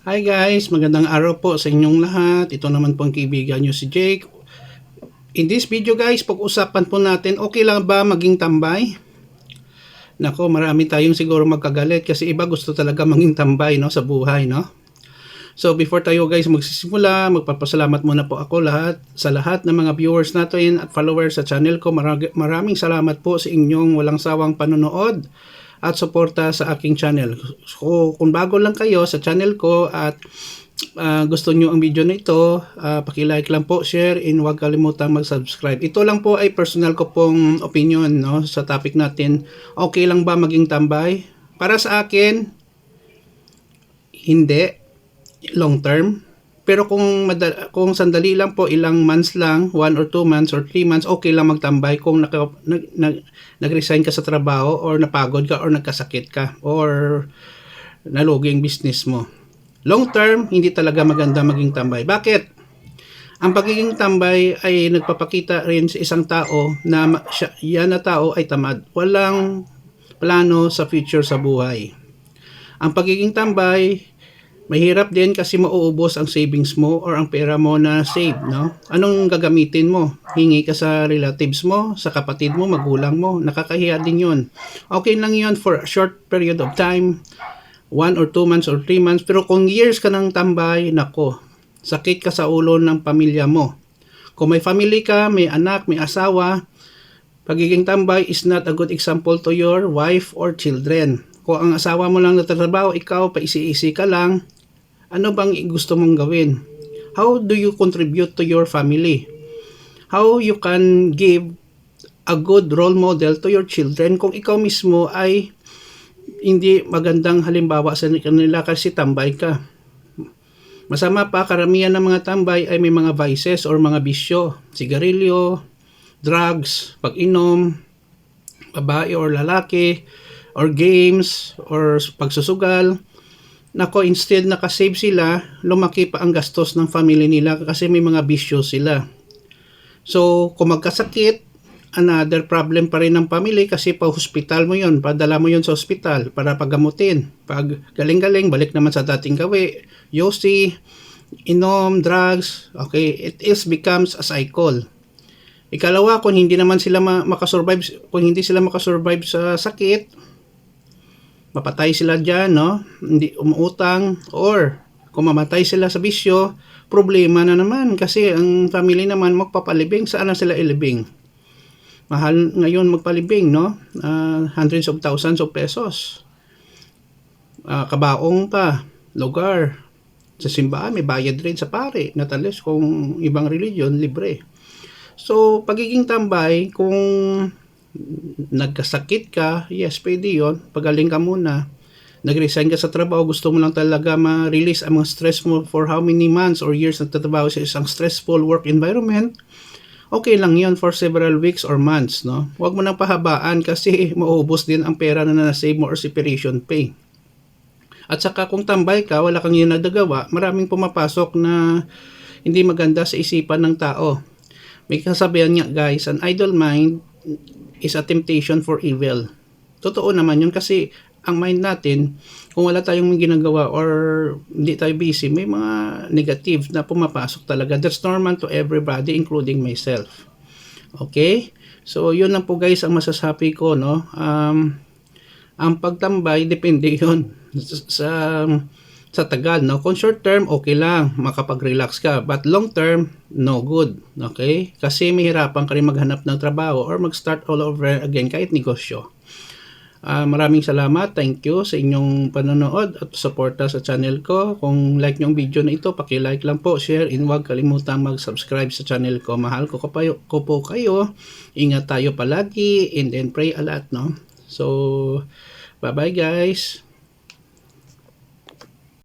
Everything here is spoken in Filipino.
Hi guys, magandang araw po sa inyong lahat. Ito naman po ang kaibigan nyo si Jake. In this video guys, pag-usapan po natin, okay lang ba maging tambay? Nako, marami tayong siguro magkagalit kasi iba gusto talaga maging tambay sa buhay, no? So before tayo guys magsisimula, magpapasalamat muna po ako sa lahat ng mga viewers natin at followers sa channel ko. Maraming salamat po sa inyong walang sawang panonood at suporta sa aking channel. So kung bago lang kayo sa channel ko at gusto nyo ang video na ito, paki-like lang po, share, and huwag kalimutang mag-subscribe. Ito lang po ay personal ko pong opinion sa topic natin. Okay lang ba maging tambay? Para sa akin, hindi long term. Pero kung sandali lang po, ilang months lang, 1 or 2 months or 3 months, okay lang magtambay kung nag-resign ka sa trabaho or napagod ka or nagkasakit ka or nalugi ang business mo. Long term, hindi talaga maganda maging tambay. Bakit? Ang pagiging tambay ay nagpapakita rin sa isang tao na yan na tao ay tamad. Walang plano sa future sa buhay. Ang pagiging tambay, mahirap din kasi mauubos ang savings mo or ang pera mo na save, no? Anong gagamitin mo? Hingi ka sa relatives mo, sa kapatid mo, magulang mo. Nakakahiya din yun. Okay lang yun for a short period of time, 1 or 2 months or 3 months. Pero kung years ka ng tambay, nako, sakit ka sa ulo ng pamilya mo. Kung may family ka, may anak, may asawa, pagiging tambay is not a good example to your wife or children. Kung ang asawa mo lang nagtatrabaho, ikaw, paisi-isi ka lang, ano bang gusto mong gawin? How do you contribute to your family? How you can give a good role model to your children kung ikaw mismo ay hindi magandang halimbawa sa kanila kasi tambay ka. Masama pa, karamihan ng mga tambay ay may mga vices or mga bisyo. Sigarilyo, drugs, pag-inom, babae or lalaki, or games, or pagsusugal. Nako, instead nakasave sila, lumaki pa ang gastos ng family nila kasi may mga bisyo sila. So, kung magkasakit, another problem pa rin ng family kasi pa-hospital mo yon, padala mo yon sa hospital para pagamutin. Pag galing-galing, balik naman sa dating gawi, yosi, inom, drugs, okay, it becomes a cycle. Ikalawa, kung hindi naman sila makasurvive, kung hindi sila makasurvive sa sakit, mapatay sila dyan, no? Hindi umuutang, or kung mamatay sila sa bisyo, problema na naman kasi ang family naman magpapalibing, saan na sila ilibing? Mahal ngayon magpalibing, no? Hundreds of thousands of pesos. Kabaong pa, lugar. Sa simbahan, may bayad rin sa pare. Natalis kung ibang religion, libre. So, pagiging tambay, kung nagkasakit ka, yes, pwede yun. Pagaling ka muna. Nag-resign ka sa trabaho, gusto mo lang talaga ma-release ang mga stress mo for how many months or years nagtatrabaho sa isang stressful work environment. Okay lang yun for several weeks or months, no? Huwag mo nang pahabaan kasi mauubos din ang pera na na-save mo or separation pay. At saka kung tambay ka, wala kang ginagawa, maraming pumapasok na hindi maganda sa isipan ng tao. May kasabihan nga guys, an idle mind is a temptation for evil. Totoo naman yun kasi ang mind natin, kung wala tayong ginagawa or hindi tayo busy, may mga negative na pumapasok talaga. That's normal to everybody, including myself. Okay? So, yun lang po guys ang masasabi ko, no? Ang pagtambay, depende yun sa tagal, no? Kung short term, okay lang, makapag-relax ka. But long term, no good. Okay? Kasi mahirapan ka rin maghanap ng trabaho or mag-start all over again kahit negosyo. Maraming salamat. Thank you sa inyong panonood at suporta sa channel ko. Kung like nyo ang video na ito, paki-like lang po, share, and huwag kalimutang mag-subscribe sa channel ko. Mahal ko po kayo. Ingat tayo palagi and then pray a lot, no? So, bye-bye guys.